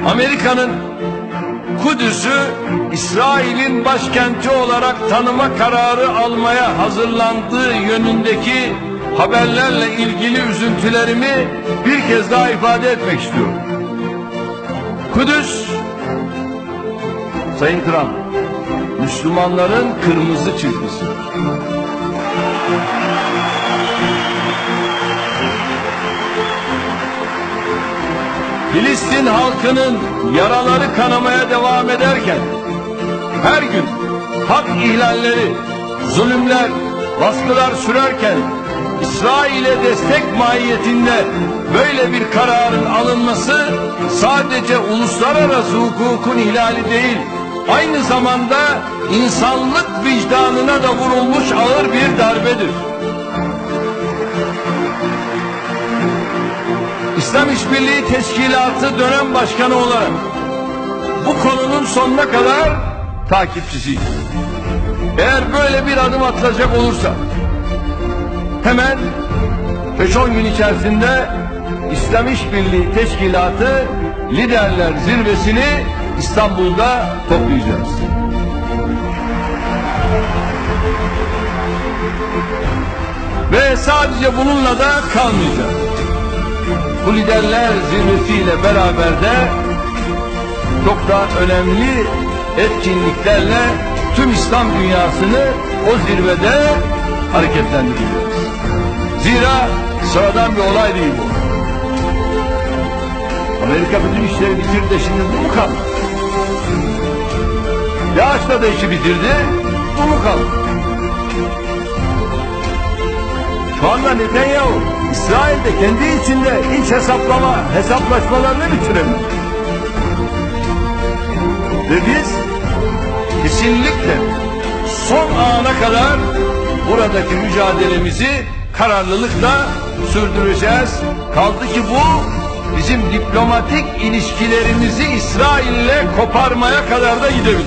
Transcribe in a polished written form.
Amerika'nın Kudüs'ü İsrail'in başkenti olarak tanıma kararı almaya hazırlandığı yönündeki haberlerle ilgili üzüntülerimi bir kez daha ifade etmek istiyorum. Kudüs, Sayın Kral, Müslümanların kırmızı çizgisi. Filistin halkının yaraları kanamaya devam ederken, her gün hak ihlalleri, zulümler, baskılar sürerken, İsrail'e destek mahiyetinde böyle bir kararın alınması sadece uluslararası hukukun ihlali değil, aynı zamanda insanlık vicdanına da vurulmuş ağır bir darbedir. İslam İşbirliği Teşkilatı dönem başkanı olarak bu konunun sonuna kadar takipçisiyim. Eğer böyle bir adım atılacak olursa hemen 5-10 gün içerisinde İslam İşbirliği Teşkilatı Liderler Zirvesini İstanbul'da toplayacağız. Ve sadece bununla da kalmayacağız. Bu liderler zirvesiyle beraber de çok daha önemli etkinliklerle tüm İslam dünyasını o zirvede hareketlendireceğiz. Zira sıradan bir olay değil bu. Amerika bütün işleri bitirdi de şimdi bu mu kaldı? Yağışla da işi bitirdi, bu mu kaldı? Şu anda Netanyahu, İsrail'de kendi içinde iç hesaplaşmalarını bitiremiyor. Ve biz kesinlikle son ana kadar buradaki mücadelemizi kararlılıkla sürdüreceğiz. Kaldı ki bu bizim diplomatik ilişkilerimizi İsrail'le koparmaya kadar da gidebilir.